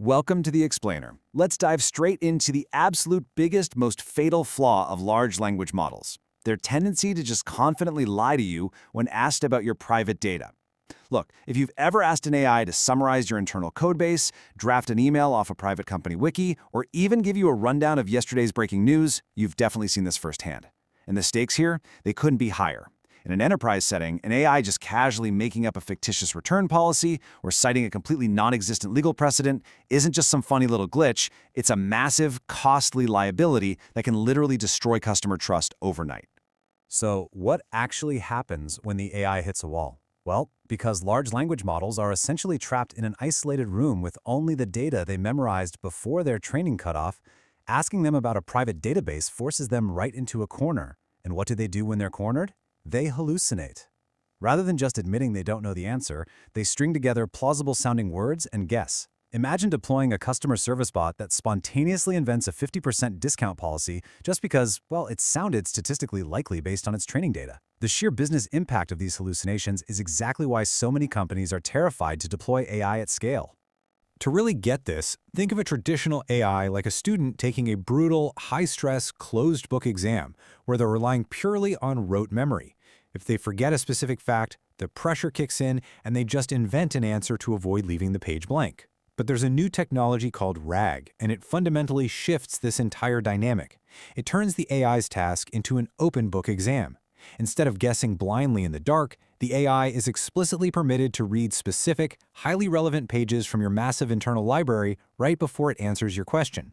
Welcome to the Explainer. Let's dive straight into the absolute biggest, most fatal flaw of large language models: their tendency to just confidently lie to you when asked about your private data. Look, if you've ever asked an AI to summarize your internal codebase, draft an email off a private company wiki, or even give you a rundown of yesterday's breaking news, you've definitely seen this firsthand. And the stakes here, they couldn't be higher. In an enterprise setting, an AI just casually making up a fictitious return policy or citing a completely non-existent legal precedent isn't just some funny little glitch, it's a massive, costly liability that can literally destroy customer trust overnight. So what actually happens when the AI hits a wall? Well, because large language models are essentially trapped in an isolated room with only the data they memorized before their training cutoff, asking them about a private database forces them right into a corner. And what do they do when they're cornered? They hallucinate. Rather than just admitting they don't know the answer, they string together plausible-sounding words and guess. Imagine deploying a customer service bot that spontaneously invents a 50% discount policy just because, well, it sounded statistically likely based on its training data. The sheer business impact of these hallucinations is exactly why so many companies are terrified to deploy AI at scale. To really get this, think of a traditional AI like a student taking a brutal, high-stress, closed-book exam, where they're relying purely on rote memory. If they forget a specific fact, the pressure kicks in and they just invent an answer to avoid leaving the page blank. But there's a new technology called RAG, and it fundamentally shifts this entire dynamic. It turns the AI's task into an open-book exam. Instead of guessing blindly in the dark, the AI is explicitly permitted to read specific, highly relevant pages from your massive internal library right before it answers your question.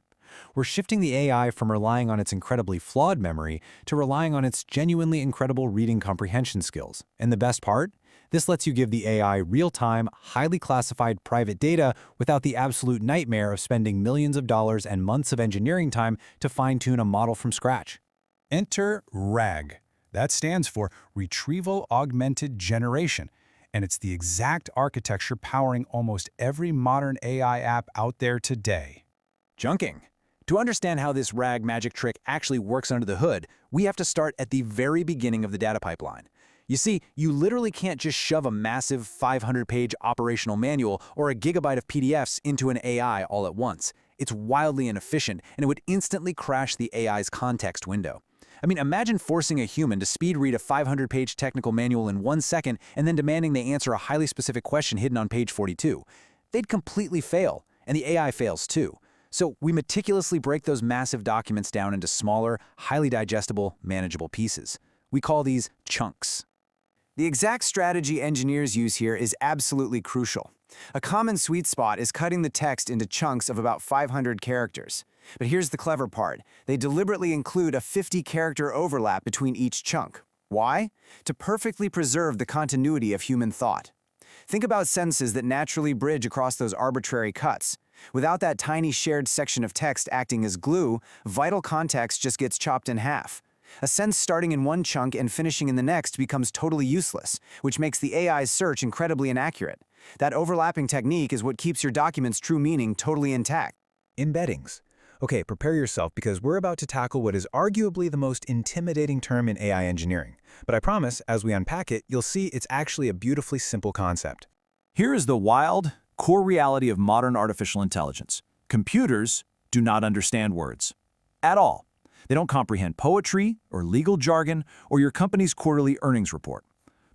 We're shifting the AI from relying on its incredibly flawed memory to relying on its genuinely incredible reading comprehension skills. And the best part? This lets you give the AI real-time, highly classified private data without the absolute nightmare of spending millions of dollars and months of engineering time to fine-tune a model from scratch. Enter RAG. That stands for Retrieval-Augmented Generation, and it's the exact architecture powering almost every modern AI app out there today. Junking. To understand how this RAG magic trick actually works under the hood, we have to start at the very beginning of the data pipeline. You see, you literally can't just shove a massive 500-page operational manual or a gigabyte of PDFs into an AI all at once. It's wildly inefficient, and it would instantly crash the AI's context window. I mean, imagine forcing a human to speed read a 500-page technical manual in 1 second and then demanding they answer a highly specific question hidden on page 42. They'd completely fail, and the AI fails too. So we meticulously break those massive documents down into smaller, highly digestible, manageable pieces. We call these chunks. The exact strategy engineers use here is absolutely crucial. A common sweet spot is cutting the text into chunks of about 500 characters. But here's the clever part. They deliberately include a 50-character overlap between each chunk. Why? To perfectly preserve the continuity of human thought. Think about sentences that naturally bridge across those arbitrary cuts. Without that tiny shared section of text acting as glue, vital context just gets chopped in half. A sentence starting in one chunk and finishing in the next becomes totally useless, which makes the AI's search incredibly inaccurate. That overlapping technique is what keeps your document's true meaning totally intact. Embeddings. Okay, prepare yourself because we're about to tackle what is arguably the most intimidating term in AI engineering. But I promise, as we unpack it, you'll see it's actually a beautifully simple concept. Here is the wild, core reality of modern artificial intelligence. Computers do not understand words. At all. They don't comprehend poetry or legal jargon or your company's quarterly earnings report.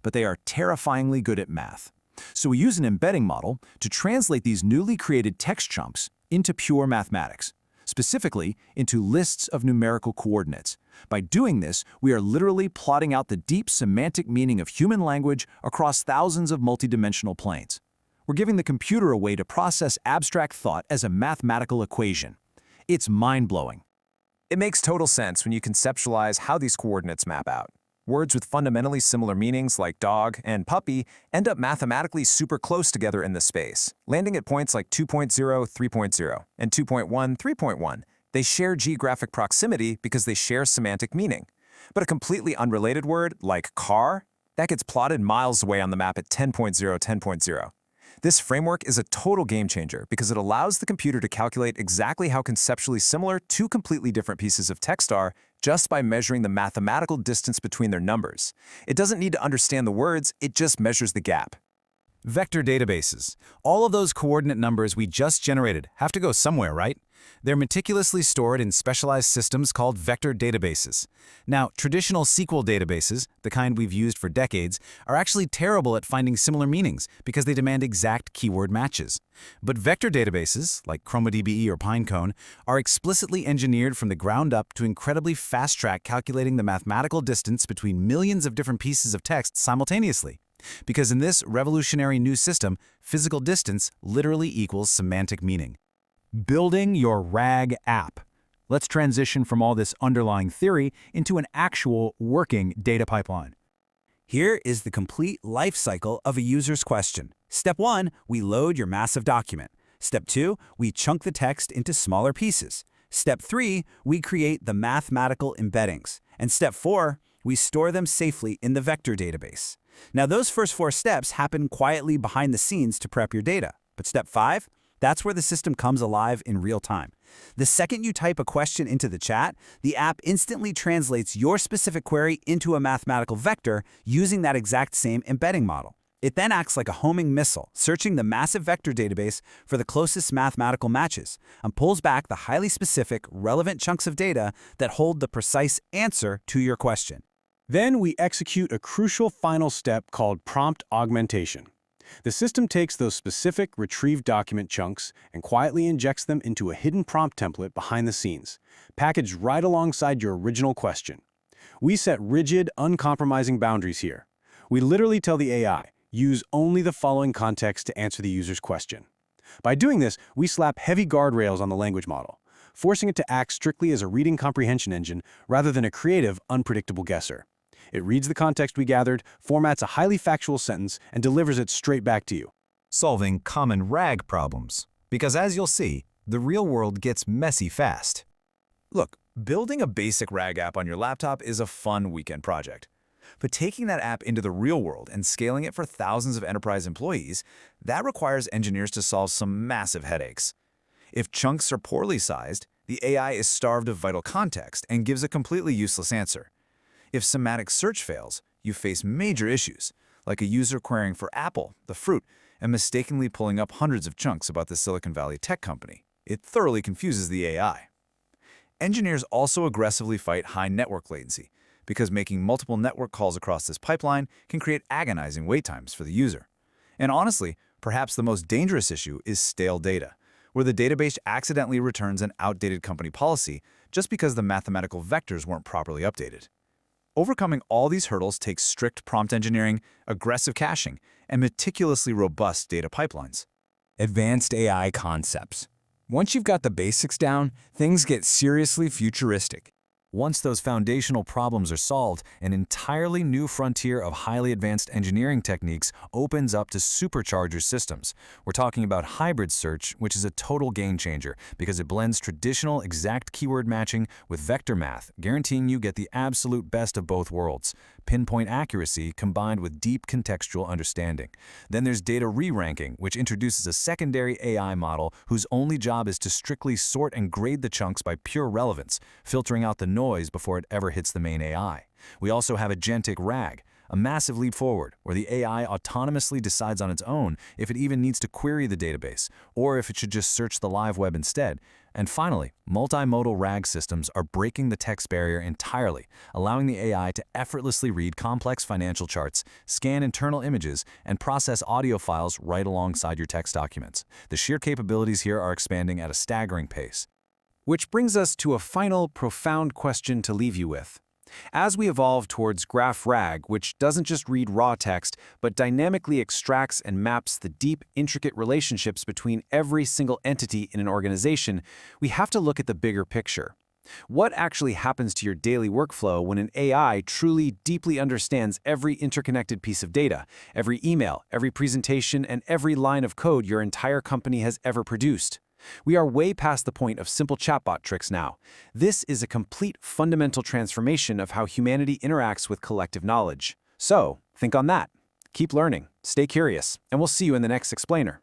But they are terrifyingly good at math. So we use an embedding model to translate these newly created text chunks into pure mathematics, specifically into lists of numerical coordinates. By doing this, we are literally plotting out the deep semantic meaning of human language across thousands of multidimensional planes. We're giving the computer a way to process abstract thought as a mathematical equation. It's mind-blowing. It makes total sense when you conceptualize how these coordinates map out. Words with fundamentally similar meanings like dog and puppy end up mathematically super close together in the space, landing at points like 2.0, 3.0, and 2.1, 3.1. They share geographic proximity because they share semantic meaning. But a completely unrelated word, like car, that gets plotted miles away on the map at 10.0, 10.0. This framework is a total game changer because it allows the computer to calculate exactly how conceptually similar two completely different pieces of text are just by measuring the mathematical distance between their numbers. It doesn't need to understand the words, it just measures the gap. Vector databases. All of those coordinate numbers we just generated have to go somewhere, right? They're meticulously stored in specialized systems called vector databases. Now, traditional SQL databases, the kind we've used for decades, are actually terrible at finding similar meanings because they demand exact keyword matches. But vector databases, like ChromaDB or Pinecone, are explicitly engineered from the ground up to incredibly fast-track calculating the mathematical distance between millions of different pieces of text simultaneously. Because in this revolutionary new system, physical distance literally equals semantic meaning. Building your RAG app. Let's transition from all this underlying theory into an actual working data pipeline. Here is the complete life cycle of a user's question. Step 1, we load your massive document. Step 2, we chunk the text into smaller pieces. Step 3, we create the mathematical embeddings. And step 4, we store them safely in the vector database. Now, those first 4 steps happen quietly behind the scenes to prep your data. But step 5, that's where the system comes alive in real time. The second you type a question into the chat, the app instantly translates your specific query into a mathematical vector using that exact same embedding model. It then acts like a homing missile, searching the massive vector database for the closest mathematical matches, and pulls back the highly specific, relevant chunks of data that hold the precise answer to your question. Then we execute a crucial final step called prompt augmentation. The system takes those specific retrieved document chunks and quietly injects them into a hidden prompt template behind the scenes, packaged right alongside your original question. We set rigid, uncompromising boundaries here. We literally tell the AI, use only the following context to answer the user's question. By doing this, we slap heavy guardrails on the language model, forcing it to act strictly as a reading comprehension engine rather than a creative, unpredictable guesser. It reads the context we gathered, formats a highly factual sentence, and delivers it straight back to you. Solving common RAG problems. Because as you'll see, the real world gets messy fast. Look, building a basic RAG app on your laptop is a fun weekend project. But taking that app into the real world and scaling it for thousands of enterprise employees, that requires engineers to solve some massive headaches. If chunks are poorly sized, the AI is starved of vital context and gives a completely useless answer. If semantic search fails, you face major issues, like a user querying for Apple, the fruit, and mistakenly pulling up hundreds of chunks about the Silicon Valley tech company. It thoroughly confuses the AI. Engineers also aggressively fight high network latency, because making multiple network calls across this pipeline can create agonizing wait times for the user. And honestly, perhaps the most dangerous issue is stale data, where the database accidentally returns an outdated company policy just because the mathematical vectors weren't properly updated. Overcoming all these hurdles takes strict prompt engineering, aggressive caching, and meticulously robust data pipelines. Advanced AI concepts. Once you've got the basics down, things get seriously futuristic. Once those foundational problems are solved, an entirely new frontier of highly advanced engineering techniques opens up to supercharge your systems. We're talking about hybrid search, which is a total game changer because it blends traditional exact keyword matching with vector math, guaranteeing you get the absolute best of both worlds. Pinpoint accuracy combined with deep contextual understanding. Then there's data re-ranking, which introduces a secondary AI model whose only job is to strictly sort and grade the chunks by pure relevance, filtering out the noise before it ever hits the main AI. We also have agentic RAG, a massive leap forward where the AI autonomously decides on its own if it even needs to query the database or if it should just search the live web instead. And finally, multimodal RAG systems are breaking the text barrier entirely, allowing the AI to effortlessly read complex financial charts, scan internal images, and process audio files right alongside your text documents. The sheer capabilities here are expanding at a staggering pace. Which brings us to a final, profound question to leave you with. As we evolve towards Graph RAG, which doesn't just read raw text, but dynamically extracts and maps the deep, intricate relationships between every single entity in an organization, we have to look at the bigger picture. What actually happens to your daily workflow when an AI truly deeply understands every interconnected piece of data, every email, every presentation, and every line of code your entire company has ever produced? We are way past the point of simple chatbot tricks now. This is a complete fundamental transformation of how humanity interacts with collective knowledge. So, think on that. Keep learning, stay curious, and we'll see you in the next explainer.